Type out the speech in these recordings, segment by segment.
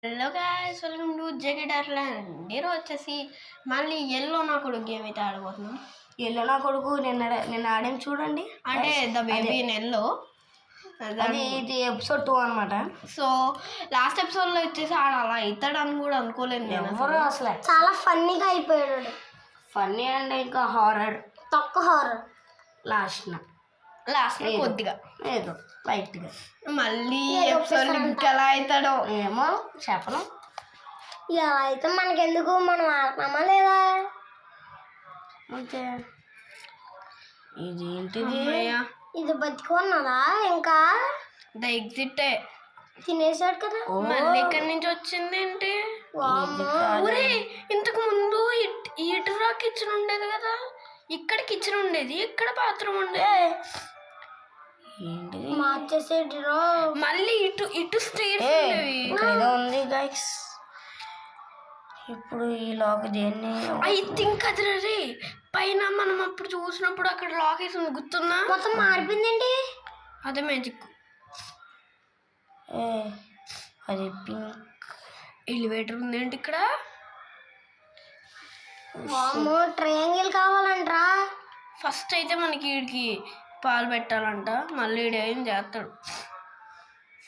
Hello guys, welcome to జెకెట్ అర్లాండ్. ఈరోజు వచ్చేసి మళ్ళీ ఎల్లో నా కొడుకు గేమ్ అయితే ఆడబోతున్నాం. ఎల్లో నా కొడుకు నిన్న ఆడేం చూడండి, అంటే ద బేబీ ఇన్ ఎల్లో. ఇది ఎపిసోడ్ 2 అనమాట. సో లాస్ట్ ఎపిసోడ్లో వచ్చేసి ఆడ అలా అవుతాడని కూడా అనుకోలేదు నేను. ఎవరు అసలు చాలా ఫన్నీగా అయిపోయాడు. ఫన్నీ అండ్ ఇంకా హారర్, తక్కువ హారర్. లాస్ట్ కొద్దిగా ఏదో లైట్గా. మళ్ళీ ఎపిసోడ్ ఇంకా ఎలా అవుతాడో ఏమో చెప్పను. ఇలా అయితే మనకెందుకు, మనం ఆడతామా లేదా? అంతే. ఇదేంటిది? ఇది బతికున్నదా? ఇంకా ద ఎగ్జిటే తినేసాడు కదా. మళ్ళీ ఇక్కడి నుంచి వచ్చింది ఏంటి? ఊరే ఇంతకు ముందు ఇటురా కిచెన్ ఉండేది కదా, ఇక్కడ కిచెన్ ఉండేది, ఇక్కడ బాత్రూమ్ ఉండేది. మార్చేసేటి మళ్ళీ ఇటు స్టేర్స్ ఏదో ఉంది గైస్. ఇప్పుడు ఈ లాక్ దేన్ని? ఐ థింక్ అది రే పైన మనం అప్పుడు చూసినప్పుడు అక్కడ లాక్ వేసి ఉంది, గుర్తుందా? మొత్తం మారిపోయిందేంటి? అదే మ్యాజిక్. అది పింక్ ఎలివేటర్ ఉందేంటి ఇక్కడ? ట్రయాంగిల్ కావాలంట్రా. ఫస్ట్ అయితే మనకి వీడికి పాలు పెట్టాలంట, మళ్ళీ వీడు ఏం చేస్తాడు?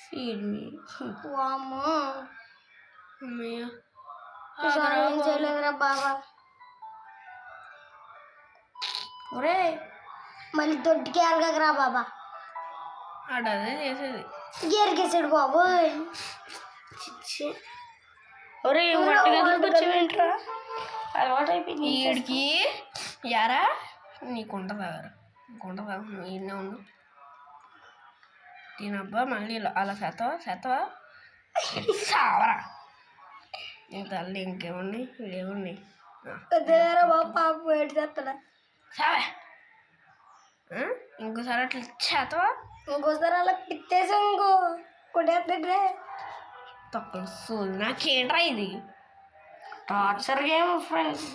ఫీడ్ మీ. వామ్మో, అమ్మయ్య చేయలేదురా బాబా. ఒరే మళ్ళీ దొడ్డికి ఎరగకరా బాబా. ఆడదే చేసేది. గేరికేసాడు బాబోయ్. ఒరే వచ్చేవేంట్రా? అలవాటు అయిపోయింది వీడికి. యారా నీకుండదా? నీకుండదా? నువ్వు ఈయనే ఉండు. దీనబ్బా మళ్ళీ అలా చేతవా సావరా. ఇంత తల్లి ఇంకేమున్నాయి, ఇదేమున్నాయి? బాబు పాప వేడి చేస్తాడా? సావా. ఇంకోసారి అట్లా చేతవా? ఇంకోసారి అలా పిత్తేసా ఇంకో కొట్టేస్తుంటే తొక్కలు సూది. నాకేంట్రా ఇది? Torture game friends.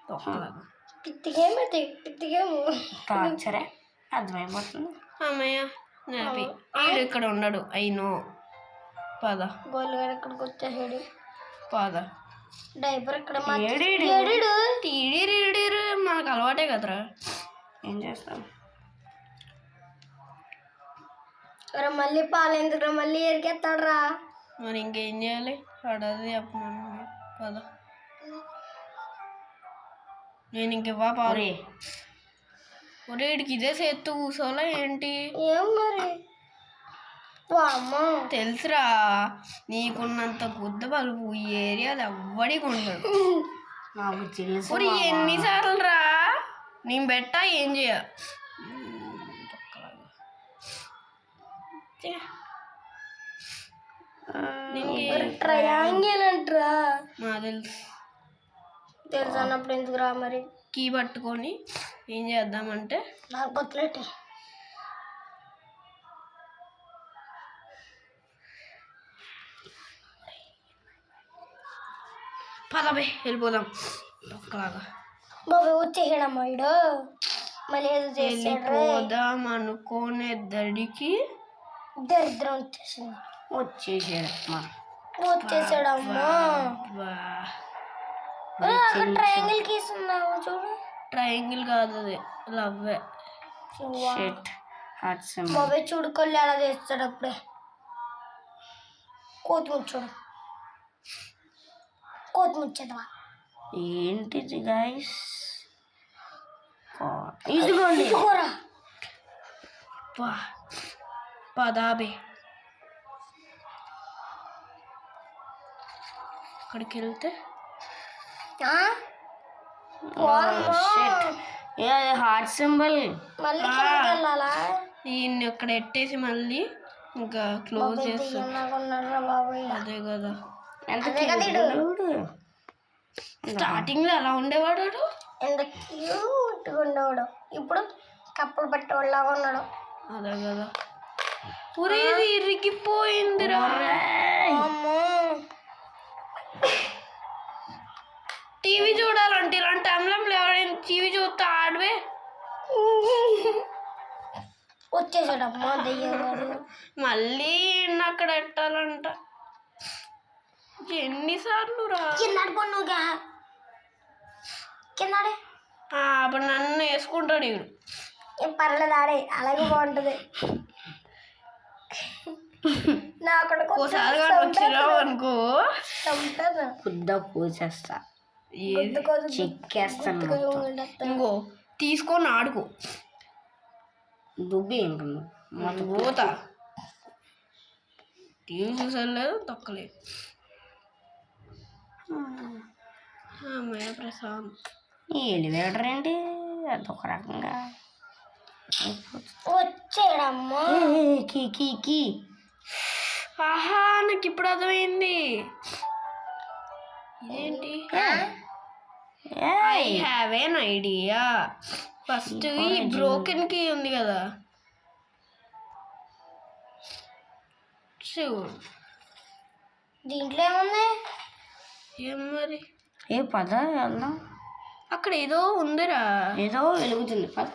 తొక్కలాగా పిత్తిగేము టార్చరే అర్థమైపోతుంది. అమ్మయ్య నాపి వీడు ఇక్కడ ఉన్నాడు. అయినో పద. గోల్డ్ గారు ఇక్కడికి వచ్చేసాడు. పద. డైపర్ ఇక్కడ మనకు అలవాటే కదరా. ఏం చేస్తాం? మళ్ళీ పాలు ఎందుకు మళ్ళీ ఎరికేస్తాడు రా. మరి ఇంకేం చేయాలి? పడది చెప్పమను. పద. నేను ఇంకెవ్వా పాలు. ఒరే వీడికి ఇదే చేత్తు కూర్చోలే ఏంటి? ఏం మరి తెలుసురా, నీకున్నంత గుద్ద బలుపు ఈ ఏరియాలో ఎవ్వడికి ఉండడు. నాకు తెలుసు. ఒరే ఎన్నిసార్లు రా నేను బెట్టా ఏం చేయ? ట్రయాంగిల్ అంటరా. తెలుసు అన్నప్పుడు ఎందుకు రా మరి? కీ పట్టుకొని ఏం చేద్దామంటే నాకు బొత్తులేటే పదబే వెళ్ళిపోదాం. ఒక్కలాగా బాబు వచ్చేసాడమ్మా ఇడు. మళ్ళీ ఏదో వెళ్ళిపోదాం అనుకోనేద్దడికి దరిద్రం వచ్చేసాడమ్మా. ట్రయాంగిల్ గీస్తున్నావు చూడు. ట్రయాంగిల్ కాదు అది లవ్వే. బాబే చూడు కళ్ళు ఎలా చేస్తాడు అప్పుడే. కోతి ముచ్చాడు, కోతి ముచ్చదవా. ఏంటిది గైస్? ఇదిగోండి కూర. పదాబే అక్కడికి వెళ్తే హార్ట్ సింబల్. మళ్ళీ వెళ్ళాలా? ఈయన్ని అక్కడ ఎట్టేసి మళ్ళీ ఇంకా క్లోజ్ చేస్తాం. అదే కదా. స్టార్టింగ్ లో అలా ఉండేవాడు, ఎంత క్యూట్గా ఉండేవాడు. ఇప్పుడు కప్పులు పట్టేవాళ్ళగా ఉన్నాడు. అదే కదా. ఊరే ఇరిగిపోయిందిరా. టీవీ చూడాలంటే ఇలాంటి టైంలో ఎవరైనా టీవీ చూస్తే ఆడవే. వచ్చేసాడమ్మా దెయ్యం. మళ్ళీ అక్కడ ఎట్టాలంట. ఎన్నిసార్లు రా కింద పొన్నుగా కిందాడే అప్పుడు నన్ను వేసుకుంటాడు వీడు. ఏం పర్లేదు ఆడే అలాగే బాగుంటది నా కొడుకు ఒకసారి కానీ వచ్చినావు అనుకో బుద్ధ పూసేస్తా ఏది చెక్కేస్తాను మొత్తం. ఇంకో తీసుకొని ఆడుకో దుబ్బి ఇంకను మొత్తం పోతా టీవీ చూసలేదు తొక్కలేదు అమ్మయ్య ప్రసాదం. ఈ ఎలివేటర్ ఏంటి అదొక రకంగా వచ్చాడమ్మా కీ కీ కీ ఆహా నాకు ఇప్పుడు అర్థమైంది ఇదేంటి I have an idea. First ఈ బ్రోకెన్ కీ ఉంది కదా చూడు దీంట్లో ఏముంది ఏం మరి ఏ పద వెళ్దాం అక్కడ ఏదో ఉందిరా ఏదో వెలుగుతుంది పద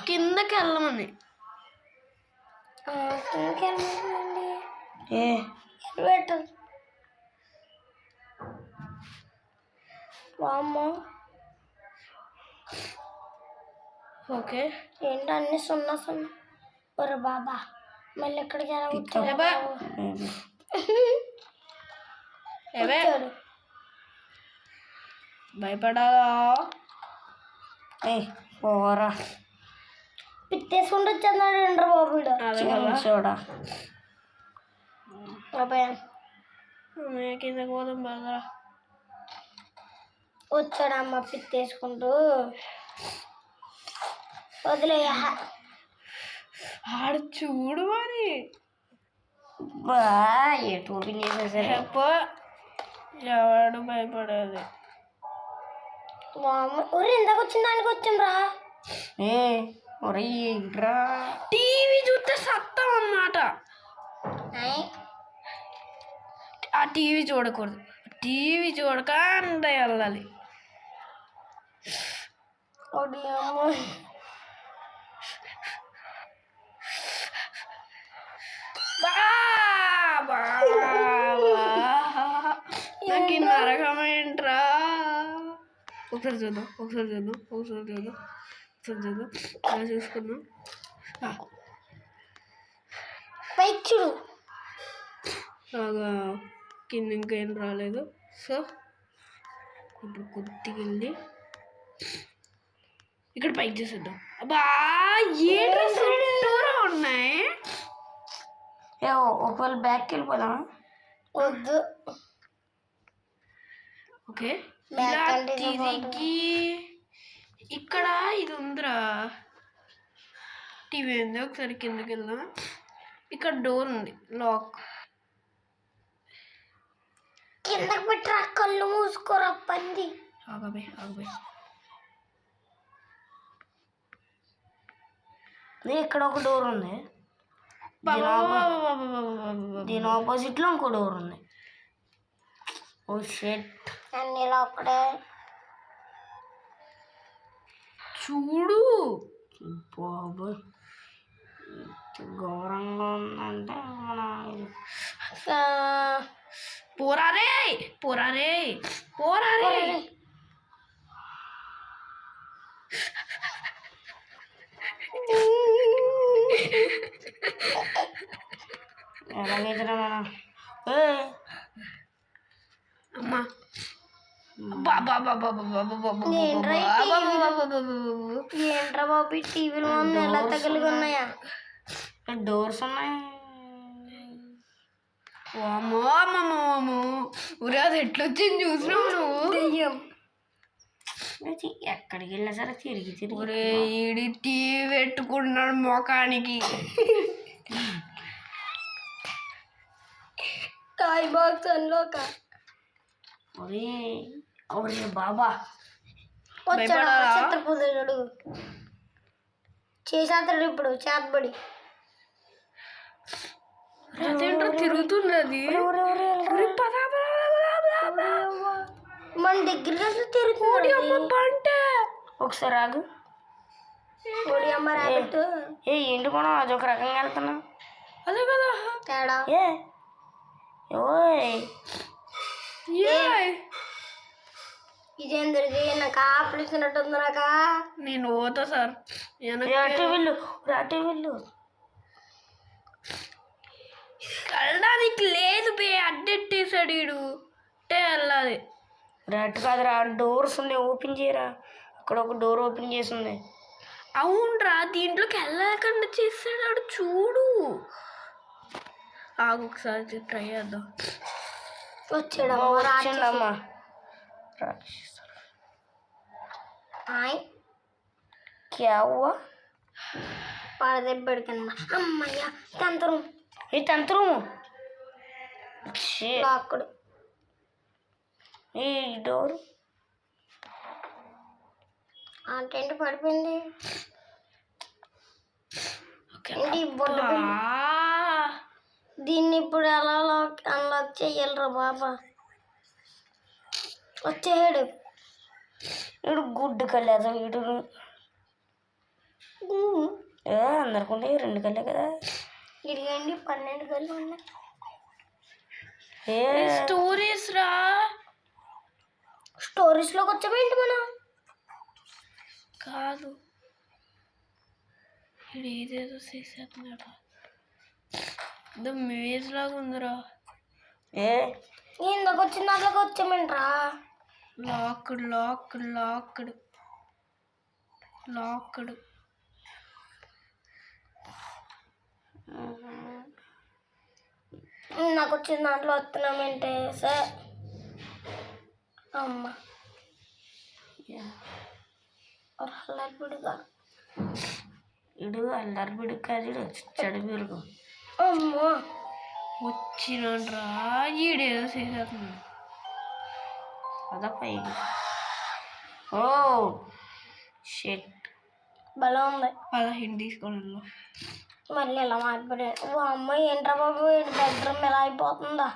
కిందకి వెళ్ళమని. ఇంకేమండి ఏ పెట్టదు వామ్మో ఓకే ఏంటి అన్ని సున్నా సున్నా ఒరే బాబా మళ్ళీ ఎక్కడికి ఎలా ఏబా. ఏవే వచ్చాడు భయపడాలా ఏ పోరా పిత్తేసుకుంటూ వచ్చాడు ఎండ్ర బాబు ఈడు. అదే కదా చూడా బాబాయ్ అమ్మయ్య కిందకి పోదాం బాగా. వచ్చాడమ్మ పిత్తేసుకుంటూ వదిలేయ ఆడు చూడు మరి బా ఎటు ఓపెన్ చేసేసరి చెప్ప ఎవడు భయపడేది. ఒరే ఇందాక వచ్చిన దానికి వచ్చిండ్రా ఏ ఒరే ఏంట్రా టీవీ చూస్తే సత్తం అన్నమాట. ఆ టీవీ చూడకూడదు, టీవీ చూడక అంత వెళ్ళాలి. నాకు ఈ నరకం ఏంట్రా. ఒకసారి చూద్దాం ఒకసారి చూద్దాం ఒకసారి చూద్దాం ఒకసారి చూద్దాం ఇలా చూసుకుందాం. పైకి చూడు బాగా కింద ఇంకేం రాలేదు. సో ఇప్పుడు కొద్దిగా వెళ్ళి ఇక్కడ పైకి చేసేద్దాం. అబ్బా ఏ డ్రెస్సులు ఉన్నాయి. ఏ ఒకవేళ బ్యాక్కి వెళ్ళిపోదామా వద్దు ఓకే Back ఇలా అంటే ఇది తిరిగి ఇక్కడ ఇది ఉందిరా టీవీ ఉంది. ఒకసారి కిందకి వెళ్దాం. ఇక్కడ డోర్ ఉంది లాక్. కిందకి పెట్టరా కళ్ళు మూసుకోరా పంది ఆగబే ఆగబే. ఇక్కడ ఒక డోర్ ఉంది దీని ఆపోజిట్ లో ఇంకో డోర్ ఉంది. ఓ షెట్ అన్ని లోపడే చూడు బాబోయ్ ఘోరంగా ఉందంటే మన పోరారే పోరారే పోరారే. ఎలాగైతే మనం అమ్మా ఏంట్రా బాబు టీవీలో ఉంది ఎలా తగిలిగా ఉన్నాయా డోర్స్ ఉన్నాయి. అమ్మో అమ్మమ్మో ఊరే అది ఎట్లొచ్చింది చూసినావు నువ్వు. దెయ్యం ఎక్కడికి వెళ్ళినా సరే తిరిగి తిరిగి ఒరే ఈడి టీవీ పెట్టుకున్నాడు మొఖానికి. టాయ్ బాక్స్ అన్లోక ఒరే ఒరే బాబా వచ్చాడు భయపడాలా? చిత్రపుత్రుడు చేసేస్తాడు ఇప్పుడు చేతబడి అదేంటో తిరుగుతున్నది. మన దగ్గరకి అసలు తిరుగుతుంది అంటే ఒకసారి ఆగు. ఓడి అమ్మ రాబెట్టు ఏ ఏంటి మనం అదొక రకంగా వెళ్తున్నాం అదే కదా తేడా ఏ ఓయ్ జితేంద్రది నాకు ఆపలిసినట్టుంది నాకా. నేను పోతా సార్. అటు వెళ్ళు, అటు వెళ్ళు. వెళ్ళడానికి లేదు బే, అడ్డెట్టేసాడు వీడు. అంటే వెళ్ళాలి. అటు కాదురా, డోర్స్ ఉన్నాయి, ఓపెన్ చేయరా. అక్కడ ఒక డోర్ ఓపెన్ చేసి ఉంది. అవునరా, దీంట్లోకి వెళ్ళకుండా చేస్తాడు చూడు. ఆగు ఒకసారి ట్రై చేద్దాం. వచ్చిందమ్మా. క్యా హువా? పడదెబ్బడికన్నా అమ్మయ్యా తంత్రం ఈ తంత్రం అక్కడ ఈ డోర్ ఆ టెంట్ పడిపోయింది. ఏంటి బొడ్డు పెళ్ళి? దీన్ని ఇప్పుడు ఎలా అన్లాక్ చెయ్యాలరా బాబా. వచ్చేయాడు వీడు గుడ్డు కళ్ళేదా వీడు. అందరికుంటే 2 కళ్ళే కదా. ఇదిగండి 12 కళ్ళు ఉన్నాయి. స్టోరీస్ రా. స్టోరీస్లోకి వచ్చామేంటి మనం? కాదు, ఇది ఏదేదో చేసేస్తున్నాడు. మేజ్ లాగా ఉందిరా. ఇందాక వచ్చిన దాంట్లోకి వచ్చామేంట్రా? Locked locked locked locked. నాకు వచ్చిన దాంట్లో వస్తున్నామేంటే సార్. అమ్మ అల్లరిపిడుగా ఇడు అల్లరిపిడు కాదు, చెడు అమ్మో వచ్చినండ్రా. ఈడేదో చేసేస్తున్నాడు. అదా పైకి. ఓ షెట్, బలం ఉంది. 15 తీసుకోవడంలో మళ్ళీ ఇలా మారిపోయాడు. ఓ అమ్మ ఏంట్రా బాబు, బెడ్రూమ్ ఎలా అయిపోతుందా?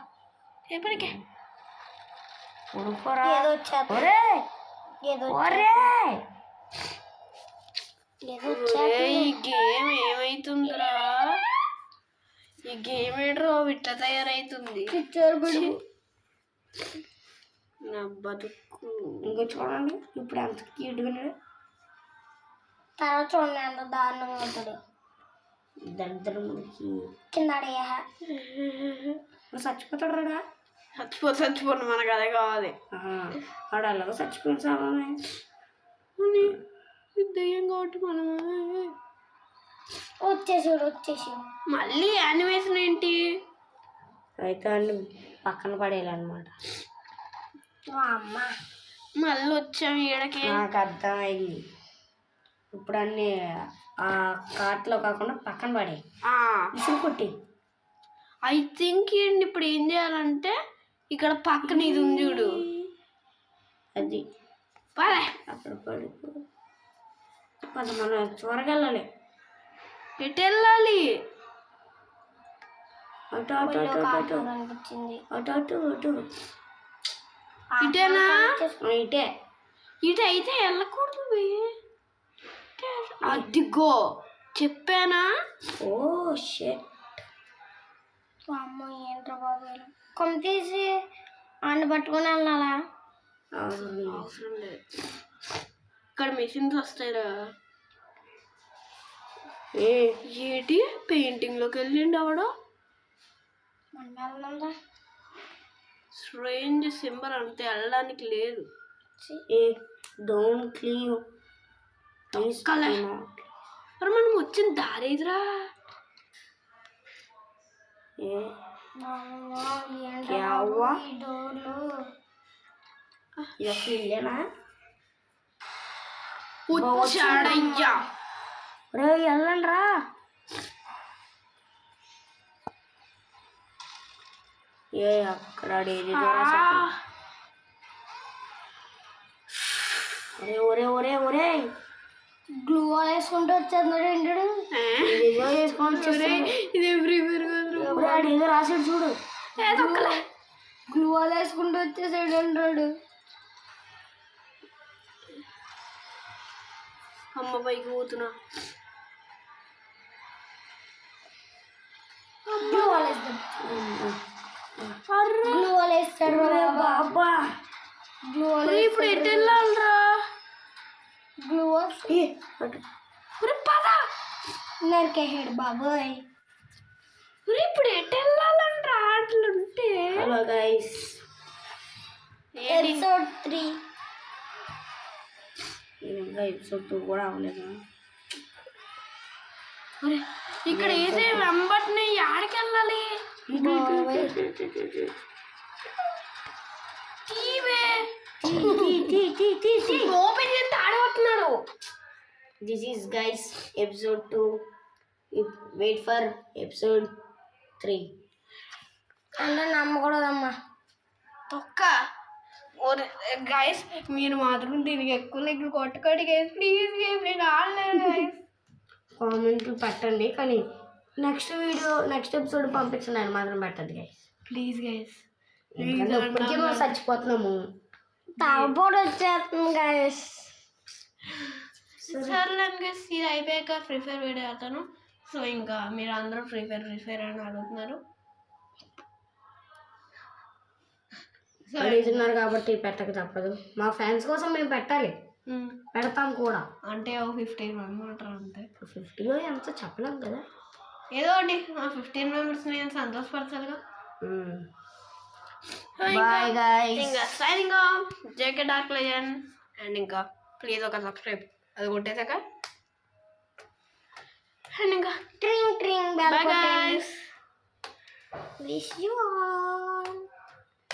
ఎప్పటికే ఉడుకోరా. ఏదో వచ్చేది, ఒరే ఏదో ఒరే, ఏదో ఈ గేమ్ ఏమైతుందిరా? ఈ గేమ్ ఏంట్రా ఇట్లా తయారైతుంది? వచ్చేది. నా బతుకు. ఇంకో చూడండి ఇప్పుడు ఎంత క్యూట్గా ఉన్నాడు. తర్వాత చూడండి ఎంత దారుణంగా ఉంటాడు. దరిద్రముడికి కింద చచ్చిపోతాడు రాడా. చచ్చిపోను, మనకు అదే కావాలి. వాడు అలాగో చచ్చిపోయిన సామాన్ దయ్యం కాబట్టి మనం వచ్చేసి మళ్ళీ యానిమేషన్ ఏంటి? అయితే అన్ని పక్కన పడేయాలన్నమాట. అమ్మ మళ్ళీ వచ్చాము ఈడకి. నాకు అర్థమైంది. ఇప్పుడు అన్ని ఆ కార్ట్లో కాకుండా పక్కన పడే ఇసురు కొట్టి. ఐ థింక్ ఇప్పుడు ఏం చేయాలంటే ఇక్కడ పక్కన ఇది ఉంది చూడు, అది పదే అక్కడ పడుకో. మనం త్వరగా వెళ్ళాలి. ఎటు వెళ్ళాలి? అటు అటు అటు అటు అనిపించింది. అటు అటు అటు ఇటేనా? ఇటే. ఇటు అయితే వెళ్ళకూడదు బే. అదిగో చెప్పానా? ఓ షెట్. అమ్మ ఏంట్రా బాబు, కొమ్మ తీసి అండ పట్టుకొని వెళ్ళాలా? అవసరం లేదు, ఇక్కడ మెషిన్స్ వస్తాయిరా. ఏంటి పెయింటింగ్ లోకి వెళ్ళిండి ఆవిడ. స్ట్రేంజ్ సింబల్ అంతే, వెళ్ళడానికి లేదు. Don't clean. మరి మనం వచ్చిన దారేదిరా. వచ్చాడయ్యా. రే వెళ్ళండి రా. అక్కడ ఒరే ఒరే ఒరే గ్లూ వేసుకుంటూ వచ్చేస్తున్నాడు ఏంటాడు? ఏదో రాసాడు చూడు. గ్లూ వేసుకుంటూ వచ్చేసాడు అంటాడు. అమ్మ పైకి పోతున్నా. గ్లూ వేస్తాడు. గ్లూ వేస్తాడు. బాబా గ్లూ ఇప్పుడు ఎటు వెళ్ళాలరా? గ్లూ పద. నరికేసాడు బాబోయ్. ఇప్పుడు ఎటు వెళ్ళాలంటారా అట్లుంటే? హలో గైస్, ఎపిసోడ్ 3 ఇంకా ఎపిసోడ్ 2 కూడా అవ్వలేదు. ఇక్కడ ఏదే వెంబటిని యాడికి వెళ్ళాలి? ఓపెన్ చేస్తే ఆడబడుతున్నాడు. This is guys episode 2. Wait for episode 3. అంటే నమ్మకూడదమ్మా. తొక్క. గైస్ మీరు మాత్రం దీనికి ఎక్కువ లెక్కలు కొట్టుకోండి గైస్, ప్లీజ్ గైస్. నేను ఆడలేదు గైస్. కామెంట్లు పెట్టండి, కానీ నెక్స్ట్ ఎపిసోడ్ పంపించండి మాత్రం పెట్టండి గైస్. Please guys. ఇప్పటికే మనం చచ్చిపోతున్నాము. తాగపోటు వచ్చేస్తుంది గైస్. సర్లేండి గైస్, ఇది అయిపోయాక ఫ్రీ ఫైర్ వీడియో ఆడతాను. సో ఇంకా మీరు అందరూ ఫ్రీ ఫైర్ అని అడుగుతున్నారు. అడుగుతున్నారు కాబట్టి పెట్టక తప్పదు. మా ఫ్యాన్స్ కోసం మేము పెట్టాలి, పెడతాం కూడా. అంటే 15 మెంబర్స్ అంతే. 50లో ఎంత చెప్పలేం కదా. ఏదో ఒకటి మా 15 మెంబర్స్ నేను సంతోషపరచాలిగా. Bye guys. ఇంకా signing off, JK dark legend. And ఇంకా ప్లీజ్ ఒక సబ్స్క్రైబ్ అది కొట్టేసాక. అండ్ ఇంకా ట్రింగ్ ట్రింగ్ bell bye guys. Wish you all.